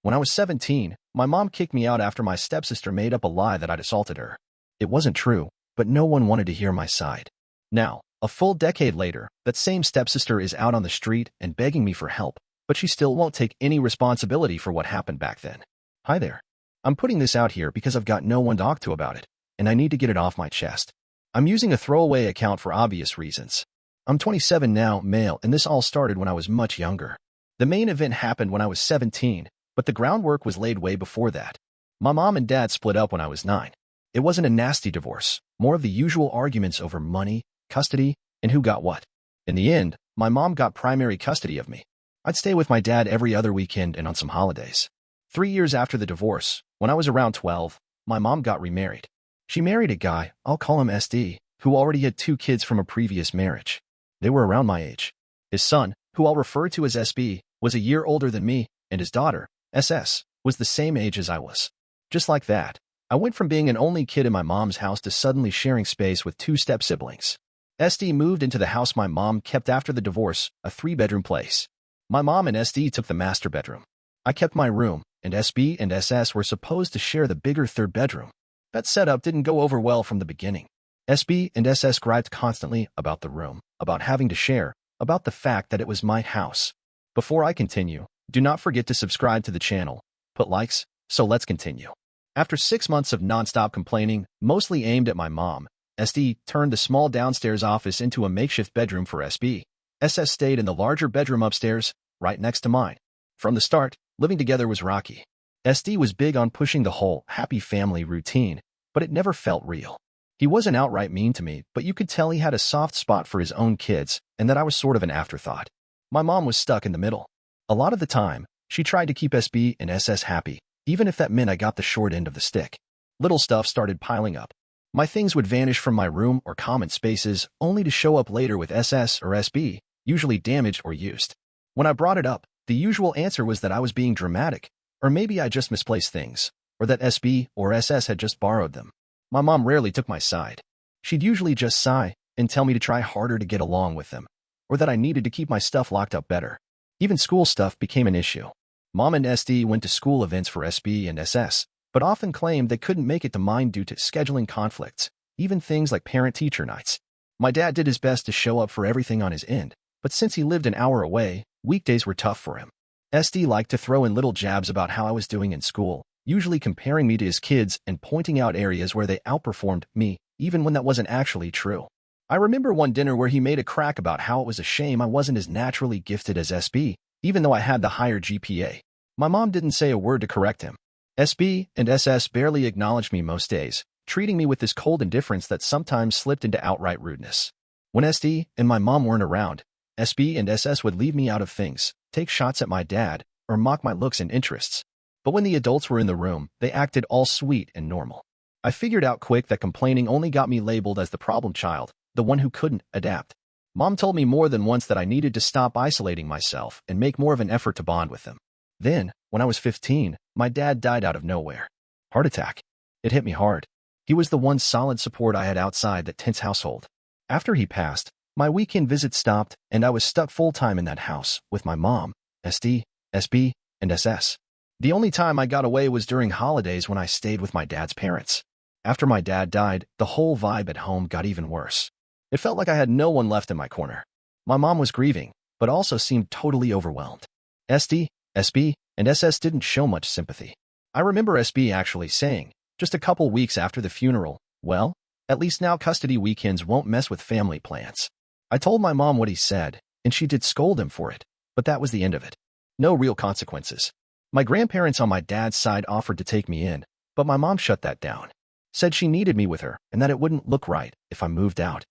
When I was 17, my mom kicked me out after my stepsister made up a lie that I'd assaulted her. It wasn't true, but no one wanted to hear my side. Now, a full decade later, that same stepsister is out on the street and begging me for help, but she still won't take any responsibility for what happened back then. Hi there. I'm putting this out here because I've got no one to talk to about it, and I need to get it off my chest. I'm using a throwaway account for obvious reasons. I'm 27 now, male, and this all started when I was much younger. The main event happened when I was 17, but the groundwork was laid way before that. My mom and dad split up when I was 9. It wasn't a nasty divorce, more of the usual arguments over money, custody, and who got what. In the end, my mom got primary custody of me. I'd stay with my dad every other weekend and on some holidays. 3 years after the divorce, when I was around 12, my mom got remarried. She married a guy, I'll call him SD, who already had 2 kids from a previous marriage. They were around my age. His son, who I'll refer to as SB, was a year older than me, and his daughter, SS, was the same age as I was. Just like that, I went from being an only kid in my mom's house to suddenly sharing space with 2 step-siblings. SD moved into the house my mom kept after the divorce, a 3-bedroom place. My mom and SD took the master bedroom. I kept my room, and SB and SS were supposed to share the bigger 3rd bedroom. That setup didn't go over well from the beginning. SB and SS griped constantly about the room, about having to share, about the fact that it was my house. Before I continue, do not forget to subscribe to the channel, put likes, so let's continue. After 6 months of non-stop complaining, mostly aimed at my mom, SD turned the small downstairs office into a makeshift bedroom for SB. SS stayed in the larger bedroom upstairs, right next to mine. From the start, living together was rocky. SD was big on pushing the whole happy family routine, but it never felt real. He wasn't outright mean to me, but you could tell he had a soft spot for his own kids and that I was sort of an afterthought. My mom was stuck in the middle. A lot of the time, she tried to keep SB and SS happy, even if that meant I got the short end of the stick. Little stuff started piling up. My things would vanish from my room or common spaces, only to show up later with SS or SB, usually damaged or used. When I brought it up, the usual answer was that I was being dramatic, or maybe I just misplaced things, or that SB or SS had just borrowed them. My mom rarely took my side. She'd usually just sigh and tell me to try harder to get along with them, or that I needed to keep my stuff locked up better. Even school stuff became an issue. Mom and SD went to school events for SB and SS, but often claimed they couldn't make it to mine due to scheduling conflicts, even things like parent-teacher nights. My dad did his best to show up for everything on his end, but since he lived an hour away, weekdays were tough for him. SD liked to throw in little jabs about how I was doing in school, usually comparing me to his kids and pointing out areas where they outperformed me, even when that wasn't actually true. I remember one dinner where he made a crack about how it was a shame I wasn't as naturally gifted as SB, even though I had the higher GPA. My mom didn't say a word to correct him. SB and SS barely acknowledged me most days, treating me with this cold indifference that sometimes slipped into outright rudeness. When SD and my mom weren't around, SB and SS would leave me out of things, take shots at my dad, or mock my looks and interests. But when the adults were in the room, they acted all sweet and normal. I figured out quick that complaining only got me labeled as the problem child, the one who couldn't adapt. Mom told me more than once that I needed to stop isolating myself and make more of an effort to bond with them. Then, when I was 15, my dad died out of nowhere. Heart attack. It hit me hard. He was the one solid support I had outside that tense household. After he passed, my weekend visits stopped, and I was stuck full-time in that house with my mom, SD, SB, and SS. The only time I got away was during holidays when I stayed with my dad's parents. After my dad died, the whole vibe at home got even worse. It felt like I had no one left in my corner. My mom was grieving, but also seemed totally overwhelmed. SD, SB, and SS didn't show much sympathy. I remember SB actually saying, just a couple weeks after the funeral, well, at least now custody weekends won't mess with family plans. I told my mom what he said, and she did scold him for it, but that was the end of it. No real consequences. My grandparents on my dad's side offered to take me in, but my mom shut that down. Said she needed me with her and that it wouldn't look right if I moved out.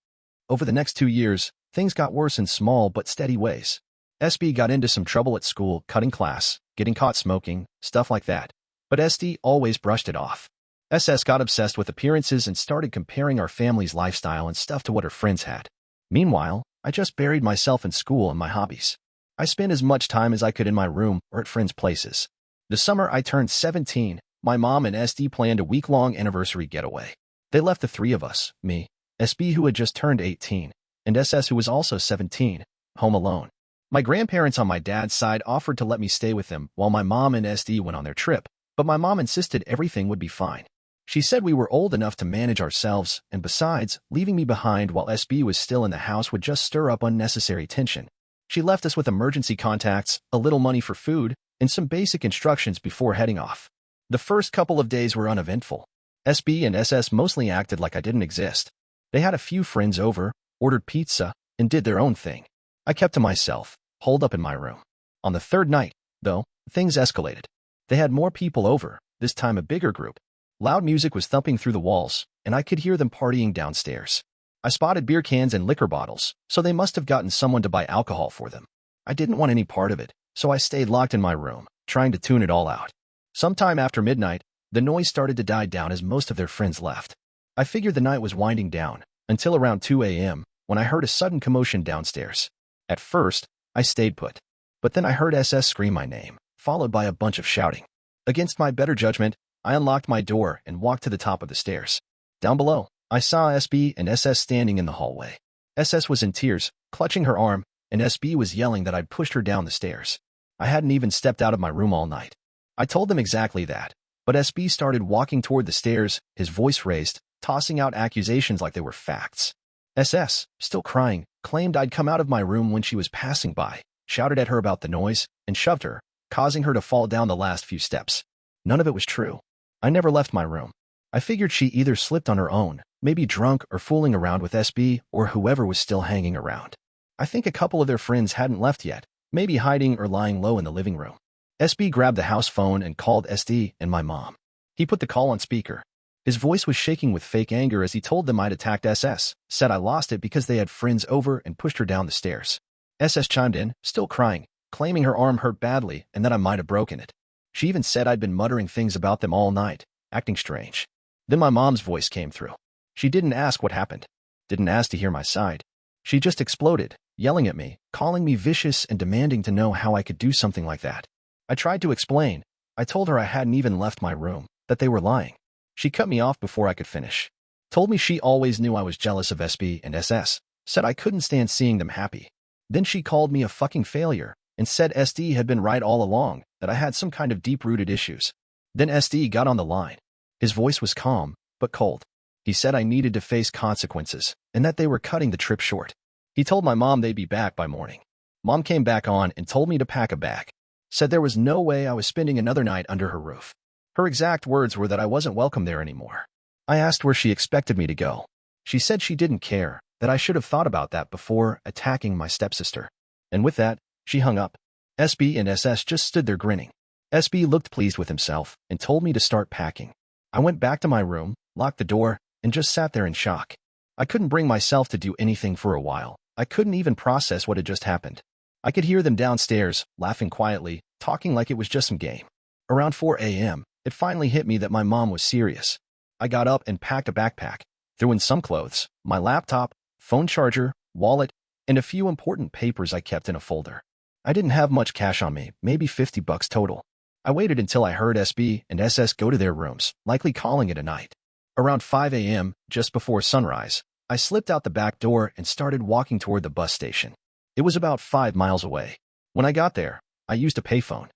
Over the next 2 years, things got worse in small but steady ways. SB got into some trouble at school, cutting class, getting caught smoking, stuff like that. But SD always brushed it off. SS got obsessed with appearances and started comparing our family's lifestyle and stuff to what her friends had. Meanwhile, I just buried myself in school and my hobbies. I spent as much time as I could in my room or at friends' places. The summer I turned 17, my mom and SD planned a week-long anniversary getaway. They left the 3 of us, me, SB who had just turned 18, and SS who was also 17, home alone. My grandparents on my dad's side offered to let me stay with them while my mom and SD went on their trip, but my mom insisted everything would be fine. She said we were old enough to manage ourselves, and besides, leaving me behind while SB was still in the house would just stir up unnecessary tension. She left us with emergency contacts, a little money for food, and some basic instructions before heading off. The first couple of days were uneventful. SB and SS mostly acted like I didn't exist. They had a few friends over, ordered pizza, and did their own thing. I kept to myself, holed up in my room. On the third night, though, things escalated. They had more people over, this time a bigger group. Loud music was thumping through the walls, and I could hear them partying downstairs. I spotted beer cans and liquor bottles, so they must have gotten someone to buy alcohol for them. I didn't want any part of it, so I stayed locked in my room, trying to tune it all out. Sometime after midnight, the noise started to die down as most of their friends left. I figured the night was winding down, until around 2 a.m., when I heard a sudden commotion downstairs. At first, I stayed put. But then I heard SS scream my name, followed by a bunch of shouting. Against my better judgment, I unlocked my door and walked to the top of the stairs. Down below, I saw SB and SS standing in the hallway. SS was in tears, clutching her arm, and SB was yelling that I'd pushed her down the stairs. I hadn't even stepped out of my room all night. I told them exactly that, but SB started walking toward the stairs, his voice raised, tossing out accusations like they were facts. SS, still crying, claimed I'd come out of my room when she was passing by, shouted at her about the noise, and shoved her, causing her to fall down the last few steps. None of it was true. I never left my room. I figured she either slipped on her own, maybe drunk or fooling around with SB or whoever was still hanging around. I think a couple of their friends hadn't left yet, maybe hiding or lying low in the living room. SB grabbed the house phone and called SD and my mom. He put the call on speaker. His voice was shaking with fake anger as he told them I'd attacked SS, said I lost it because they had friends over and pushed her down the stairs. SS chimed in, still crying, claiming her arm hurt badly and that I might have broken it. She even said I'd been muttering things about them all night, acting strange. Then my mom's voice came through. She didn't ask what happened. Didn't ask to hear my side. She just exploded, yelling at me, calling me vicious and demanding to know how I could do something like that. I tried to explain. I told her I hadn't even left my room, that they were lying. She cut me off before I could finish. Told me she always knew I was jealous of SB and SS, said I couldn't stand seeing them happy. Then she called me a fucking failure and said SD had been right all along, that I had some kind of deep-rooted issues. Then SD got on the line. His voice was calm, but cold. He said I needed to face consequences and that they were cutting the trip short. He told my mom they'd be back by morning. Mom came back on and told me to pack a bag. Said there was no way I was spending another night under her roof. Her exact words were that I wasn't welcome there anymore. I asked where she expected me to go. She said she didn't care, that I should have thought about that before attacking my stepsister. And with that, she hung up. SB and SS just stood there grinning. SB looked pleased with himself and told me to start packing. I went back to my room, locked the door, and just sat there in shock. I couldn't bring myself to do anything for a while. I couldn't even process what had just happened. I could hear them downstairs, laughing quietly, talking like it was just some game. Around 4 a.m., it finally hit me that my mom was serious. I got up and packed a backpack, threw in some clothes, my laptop, phone charger, wallet, and a few important papers I kept in a folder. I didn't have much cash on me, maybe $50 total. I waited until I heard SB and SS go to their rooms, likely calling it a night. Around 5 a.m., just before sunrise, I slipped out the back door and started walking toward the bus station. It was about 5 miles away. When I got there, I used a payphone.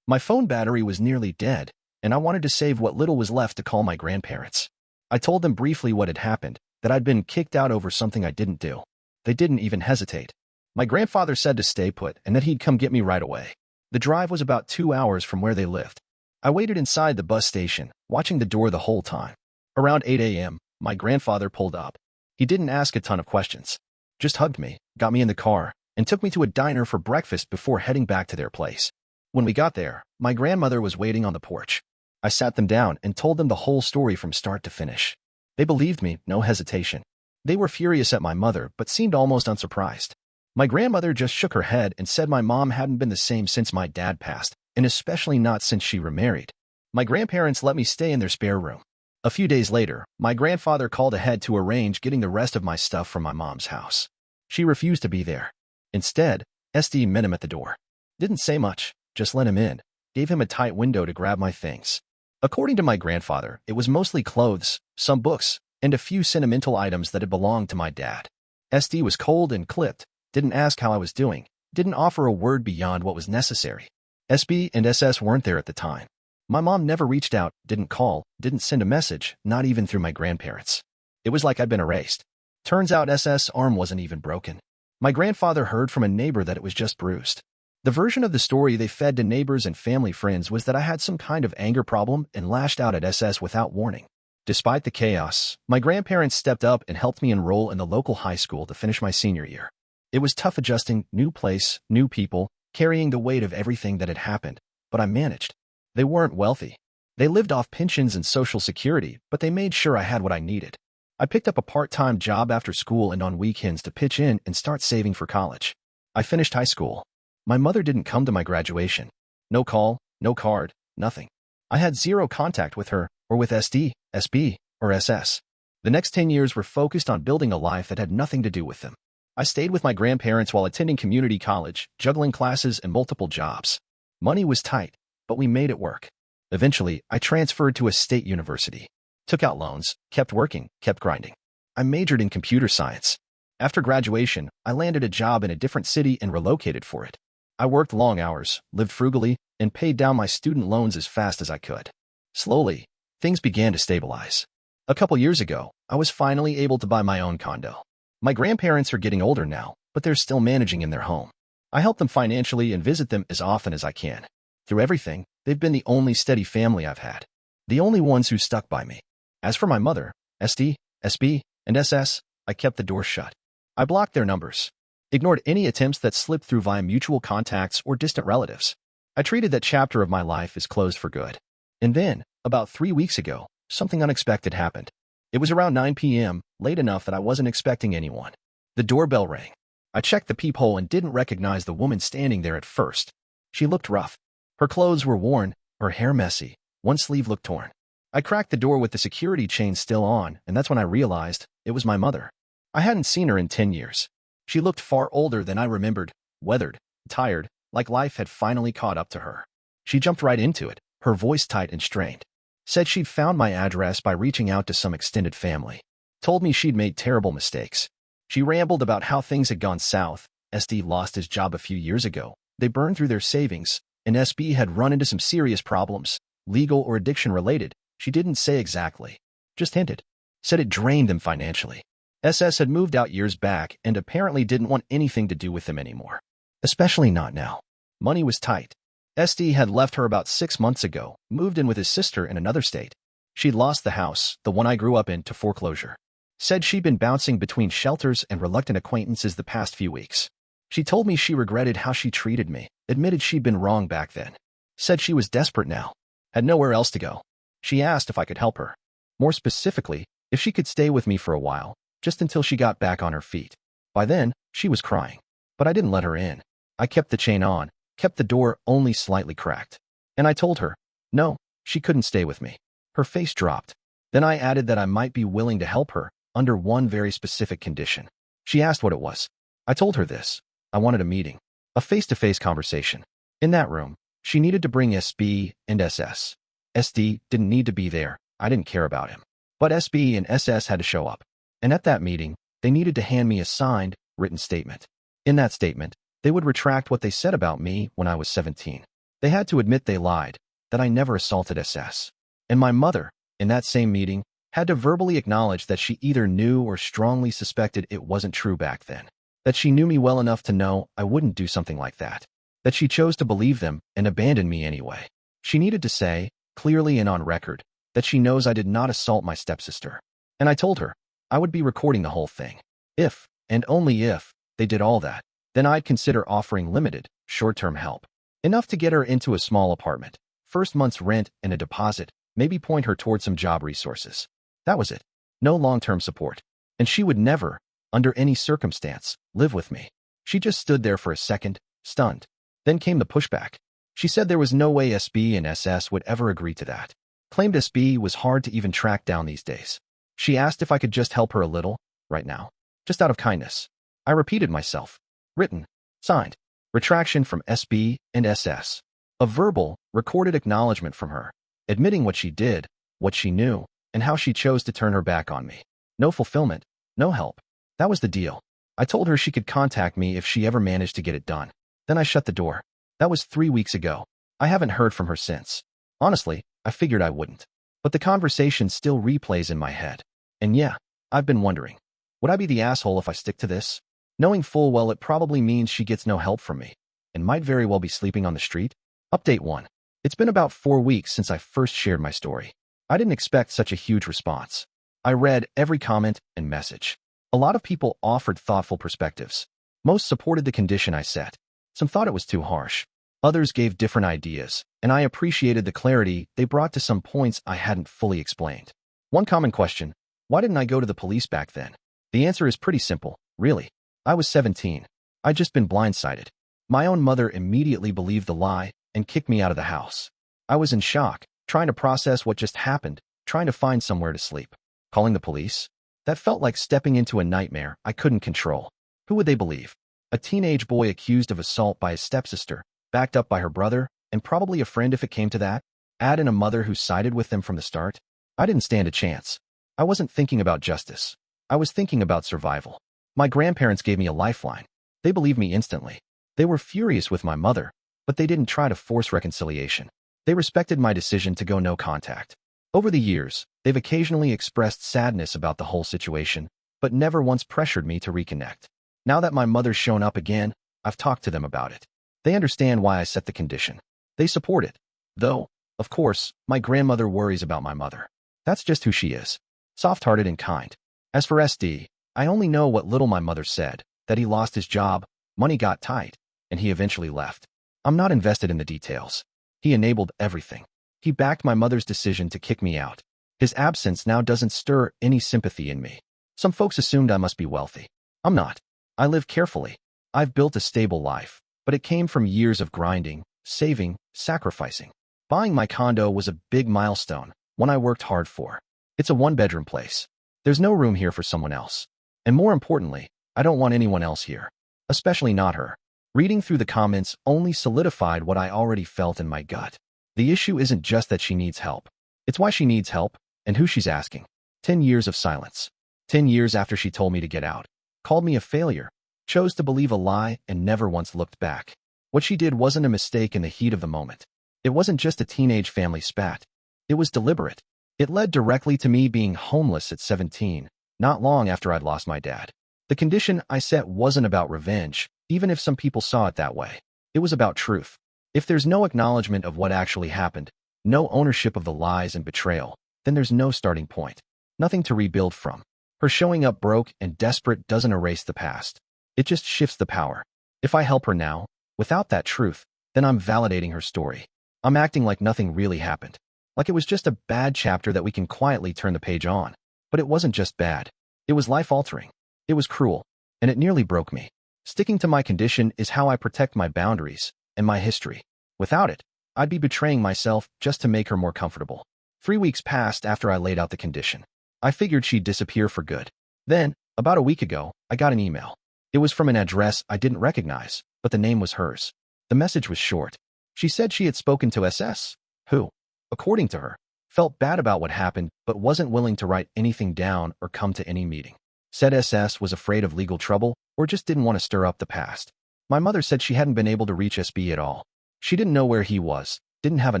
My phone battery was nearly dead, and I wanted to save what little was left to call my grandparents. I told them briefly what had happened, that I'd been kicked out over something I didn't do. They didn't even hesitate. My grandfather said to stay put and that he'd come get me right away. The drive was about 2 hours from where they lived. I waited inside the bus station, watching the door the whole time. Around 8 a.m., my grandfather pulled up. He didn't ask a ton of questions. Just hugged me, got me in the car, and took me to a diner for breakfast before heading back to their place. When we got there, my grandmother was waiting on the porch. I sat them down and told them the whole story from start to finish. They believed me, no hesitation. They were furious at my mother, but seemed almost unsurprised. My grandmother just shook her head and said my mom hadn't been the same since my dad passed, and especially not since she remarried. My grandparents let me stay in their spare room. A few days later, my grandfather called ahead to arrange getting the rest of my stuff from my mom's house. She refused to be there. Instead, SD met him at the door. Didn't say much, just let him in, gave him a tight window to grab my things. According to my grandfather, it was mostly clothes, some books, and a few sentimental items that had belonged to my dad. SD was cold and clipped, didn't ask how I was doing, didn't offer a word beyond what was necessary. SB and SS weren't there at the time. My mom never reached out, didn't call, didn't send a message, not even through my grandparents. It was like I'd been erased. Turns out SS' arm wasn't even broken. My grandfather heard from a neighbor that it was just bruised. The version of the story they fed to neighbors and family friends was that I had some kind of anger problem and lashed out at SS without warning. Despite the chaos, my grandparents stepped up and helped me enroll in the local high school to finish my senior year. It was tough adjusting, new place, new people, carrying the weight of everything that had happened, but I managed. They weren't wealthy. They lived off pensions and Social Security, but they made sure I had what I needed. I picked up a part-time job after school and on weekends to pitch in and start saving for college. I finished high school. My mother didn't come to my graduation. No call, no card, nothing. I had zero contact with her, or with SD, SB, or SS. The next 10 years were focused on building a life that had nothing to do with them. I stayed with my grandparents while attending community college, juggling classes and multiple jobs. Money was tight, but we made it work. Eventually, I transferred to a state university. Took out loans, kept working, kept grinding. I majored in computer science. After graduation, I landed a job in a different city and relocated for it. I worked long hours, lived frugally, and paid down my student loans as fast as I could. Slowly, things began to stabilize. A couple years ago, I was finally able to buy my own condo. My grandparents are getting older now, but they're still managing in their home. I help them financially and visit them as often as I can. Through everything, they've been the only steady family I've had. The only ones who stuck by me. As for my mother, SD, SB, and SS, I kept the door shut. I blocked their numbers. Ignored any attempts that slipped through via mutual contacts or distant relatives. I treated that chapter of my life as closed for good. And then, about 3 weeks ago, something unexpected happened. It was around 9 p.m., late enough that I wasn't expecting anyone. The doorbell rang. I checked the peephole and didn't recognize the woman standing there at first. She looked rough. Her clothes were worn, her hair messy, one sleeve looked torn. I cracked the door with the security chain still on, and that's when I realized it was my mother. I hadn't seen her in 10 years. She looked far older than I remembered, weathered, tired, like life had finally caught up to her. She jumped right into it, her voice tight and strained. Said she'd found my address by reaching out to some extended family. Told me she'd made terrible mistakes. She rambled about how things had gone south. SD lost his job a few years ago. They burned through their savings, and SB had run into some serious problems, legal or addiction related. She didn't say exactly, just hinted. Said it drained them financially. SS had moved out years back and apparently didn't want anything to do with them anymore. Especially not now. Money was tight. SD had left her about 6 months ago, moved in with his sister in another state. She'd lost the house, the one I grew up in, to foreclosure. Said she'd been bouncing between shelters and reluctant acquaintances the past few weeks. She told me she regretted how she treated me, admitted she'd been wrong back then. Said she was desperate now, had nowhere else to go. She asked if I could help her. More specifically, if she could stay with me for a while, just until she got back on her feet. By then, she was crying. But I didn't let her in. I kept the chain on, kept the door only slightly cracked. And I told her, no, she couldn't stay with me. Her face dropped. Then I added that I might be willing to help her, under one very specific condition. She asked what it was. I told her this. I wanted a meeting. A face-to-face conversation. In that room, she needed to bring SB and SS. SD didn't need to be there. I didn't care about him. But SB and SS had to show up. And at that meeting, they needed to hand me a signed, written statement. In that statement, they would retract what they said about me when I was 17. They had to admit they lied, that I never assaulted SS. And my mother, in that same meeting, had to verbally acknowledge that she either knew or strongly suspected it wasn't true back then. That she knew me well enough to know I wouldn't do something like that. That she chose to believe them and abandon me anyway. She needed to say, clearly and on record, that she knows I did not assault my stepsister. And I told her, I would be recording the whole thing. If, and only if, they did all that, then I'd consider offering limited, short-term help. Enough to get her into a small apartment, first month's rent and a deposit, maybe point her toward some job resources. That was it. No long-term support. And she would never, under any circumstance, live with me. She just stood there for a second, stunned. Then came the pushback. She said there was no way SB and SS would ever agree to that. Claimed SB was hard to even track down these days. She asked if I could just help her a little, right now. Just out of kindness. I repeated myself. Written. Signed. Retraction from SB and SS. A verbal, recorded acknowledgement from her, admitting what she did, what she knew, and how she chose to turn her back on me. No fulfillment, no help. That was the deal. I told her she could contact me if she ever managed to get it done. Then I shut the door. That was 3 weeks ago. I haven't heard from her since. Honestly, I figured I wouldn't. But the conversation still replays in my head. And yeah, I've been wondering, would I be the asshole if I stick to this? Knowing full well it probably means she gets no help from me, and might very well be sleeping on the street? Update 1. It's been about 4 weeks since I first shared my story. I didn't expect such a huge response. I read every comment and message. A lot of people offered thoughtful perspectives. Most supported the condition I set. Some thought it was too harsh. Others gave different ideas, and I appreciated the clarity they brought to some points I hadn't fully explained. One common question: why didn't I go to the police back then? The answer is pretty simple, really. I was 17. I'd just been blindsided. My own mother immediately believed the lie and kicked me out of the house. I was in shock, trying to process what just happened, trying to find somewhere to sleep. Calling the police? That felt like stepping into a nightmare I couldn't control. Who would they believe? A teenage boy accused of assault by his stepsister, backed up by her brother, and probably a friend if it came to that? Add in a mother who sided with them from the start? I didn't stand a chance. I wasn't thinking about justice. I was thinking about survival. My grandparents gave me a lifeline. They believed me instantly. They were furious with my mother, but they didn't try to force reconciliation. They respected my decision to go no contact. Over the years, they've occasionally expressed sadness about the whole situation, but never once pressured me to reconnect. Now that my mother's shown up again, I've talked to them about it. They understand why I set the condition. They support it. Though, of course, my grandmother worries about my mother. That's just who she is. Soft-hearted and kind. As for SD, I only know what little my mother said, that he lost his job, money got tight, and he eventually left. I'm not invested in the details. He enabled everything. He backed my mother's decision to kick me out. His absence now doesn't stir any sympathy in me. Some folks assumed I must be wealthy. I'm not. I live carefully. I've built a stable life, but it came from years of grinding, saving, sacrificing. Buying my condo was a big milestone, one I worked hard for. It's a one-bedroom place. There's no room here for someone else. And more importantly, I don't want anyone else here. Especially not her. Reading through the comments only solidified what I already felt in my gut. The issue isn't just that she needs help. It's why she needs help, and who she's asking. 10 years of silence. 10 years after she told me to get out. Called me a failure. Chose to believe a lie and never once looked back. What she did wasn't a mistake in the heat of the moment. It wasn't just a teenage family spat. It was deliberate. It led directly to me being homeless at 17, not long after I'd lost my dad. The condition I set wasn't about revenge, even if some people saw it that way. It was about truth. If there's no acknowledgement of what actually happened, no ownership of the lies and betrayal, then there's no starting point. Nothing to rebuild from. Her showing up broke and desperate doesn't erase the past. It just shifts the power. If I help her now, without that truth, then I'm validating her story. I'm acting like nothing really happened. Like it was just a bad chapter that we can quietly turn the page on. But it wasn't just bad. It was life-altering. It was cruel. And it nearly broke me. Sticking to my condition is how I protect my boundaries and my history. Without it, I'd be betraying myself just to make her more comfortable. 3 weeks passed after I laid out the condition. I figured she'd disappear for good. Then, about a week ago, I got an email. It was from an address I didn't recognize, but the name was hers. The message was short. She said she had spoken to SS, who, according to her, felt bad about what happened but wasn't willing to write anything down or come to any meeting. Said SS was afraid of legal trouble or just didn't want to stir up the past. My mother said she hadn't been able to reach SB at all. She didn't know where he was, didn't have a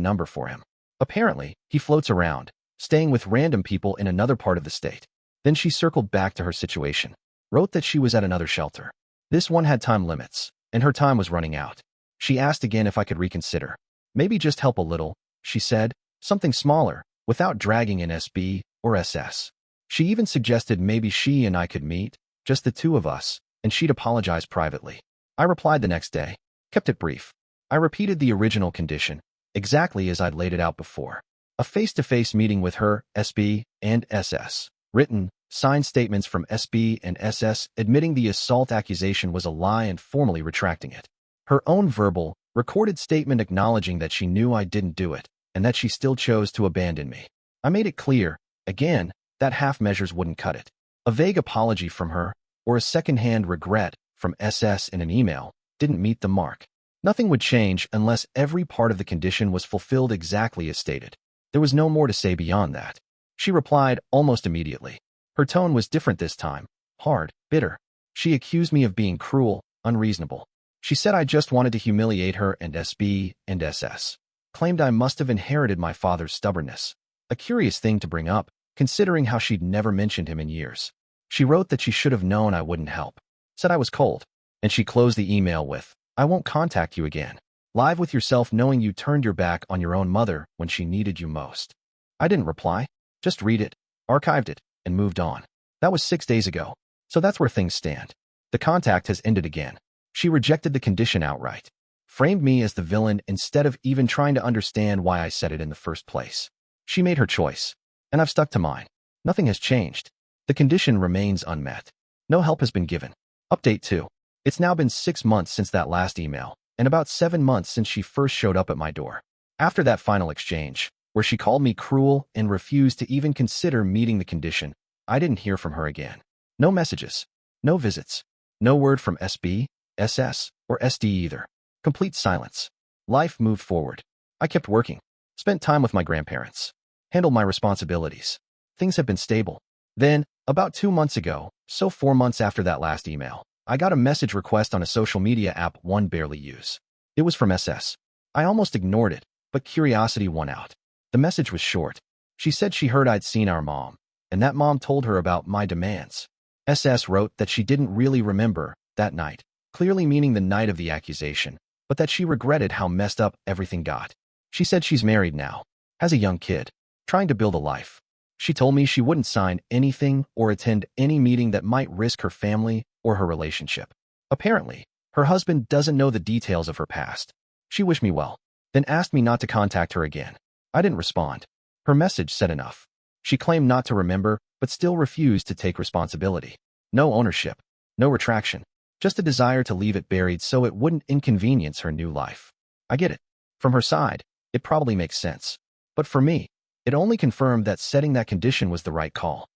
number for him. Apparently, he floats around, staying with random people in another part of the state. Then she circled back to her situation. Wrote that she was at another shelter. This one had time limits, and her time was running out. She asked again if I could reconsider. Maybe just help a little, she said, something smaller, without dragging in SB or SS. She even suggested maybe she and I could meet, just the two of us, and she'd apologize privately. I replied the next day, kept it brief. I repeated the original condition, exactly as I'd laid it out before. A face-to-face meeting with her, SB, and SS. Written, signed statements from SB and SS admitting the assault accusation was a lie and formally retracting it. Her own verbal, recorded statement acknowledging that she knew I didn't do it, and that she still chose to abandon me. I made it clear, again, that half measures wouldn't cut it. A vague apology from her, or a second-hand regret from SS in an email, didn't meet the mark. Nothing would change unless every part of the condition was fulfilled exactly as stated. There was no more to say beyond that. She replied almost immediately. Her tone was different this time, hard, bitter. She accused me of being cruel, unreasonable. She said I just wanted to humiliate her, and SB and SS claimed I must have inherited my father's stubbornness. A curious thing to bring up, considering how she'd never mentioned him in years. She wrote that she should have known I wouldn't help. Said I was cold. And she closed the email with, "I won't contact you again. Live with yourself knowing you turned your back on your own mother when she needed you most." I didn't reply. Just read it, archived it, and moved on. That was 6 days ago. So that's where things stand. The contact has ended again. She rejected the condition outright. Framed me as the villain instead of even trying to understand why I said it in the first place. She made her choice, and I've stuck to mine. Nothing has changed. The condition remains unmet. No help has been given. Update 2. It's now been 6 months since that last email, and about 7 months since she first showed up at my door. After that final exchange, where she called me cruel and refused to even consider meeting the condition, I didn't hear from her again. No messages. No visits. No word from SB, SS, or SD either. Complete silence. Life moved forward. I kept working. Spent time with my grandparents. Handled my responsibilities. Things have been stable. Then, about 2 months ago, so 4 months after that last email, I got a message request on a social media app one barely use. It was from SS. I almost ignored it, but curiosity won out. The message was short. She said she heard I'd seen our mom, and that mom told her about my demands. SS wrote that she didn't really remember that night, clearly meaning the night of the accusation, but that she regretted how messed up everything got. She said she's married now, has a young kid, trying to build a life. She told me she wouldn't sign anything or attend any meeting that might risk her family or her relationship. Apparently, her husband doesn't know the details of her past. She wished me well, then asked me not to contact her again. I didn't respond. Her message said enough. She claimed not to remember, but still refused to take responsibility. No ownership, no retraction, just a desire to leave it buried so it wouldn't inconvenience her new life. I get it. From her side, it probably makes sense. But for me, it only confirmed that setting that condition was the right call.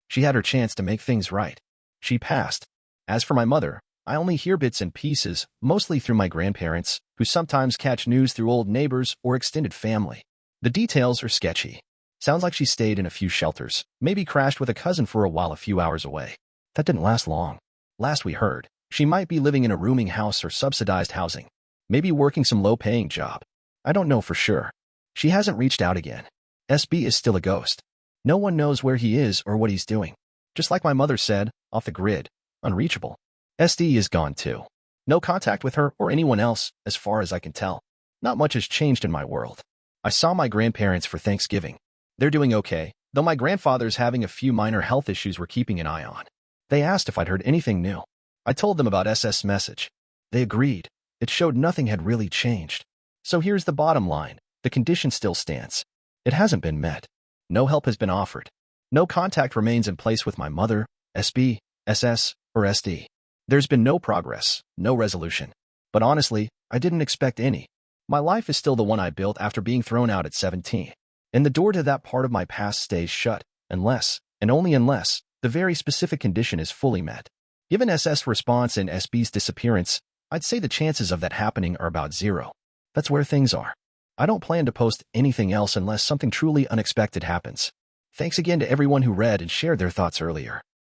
She had her chance to make things right. She passed. As for my mother, I only hear bits and pieces, mostly through my grandparents, who sometimes catch news through old neighbors or extended family. The details are sketchy. Sounds like she stayed in a few shelters, maybe crashed with a cousin for a while a few hours away. That didn't last long. Last we heard, she might be living in a rooming house or subsidized housing, maybe working some low-paying job. I don't know for sure. She hasn't reached out again. SB is still a ghost. No one knows where he is or what he's doing. Just like my mother said, off the grid, unreachable. SD is gone too. No contact with her or anyone else, as far as I can tell. Not much has changed in my world. I saw my grandparents for Thanksgiving. They're doing okay, though my grandfather's having a few minor health issues we're keeping an eye on. They asked if I'd heard anything new. I told them about SS' message. They agreed. It showed nothing had really changed. So here's the bottom line. The condition still stands. It hasn't been met. No help has been offered. No contact remains in place with my mother, SB, SS, or SD. There's been no progress, no resolution. But honestly, I didn't expect any. My life is still the one I built after being thrown out at 17. And the door to that part of my past stays shut, unless, and only unless, the very specific condition is fully met. Given SS' response and SB's disappearance, I'd say the chances of that happening are about 0. That's where things are. I don't plan to post anything else unless something truly unexpected happens. Thanks again to everyone who read and shared their thoughts earlier.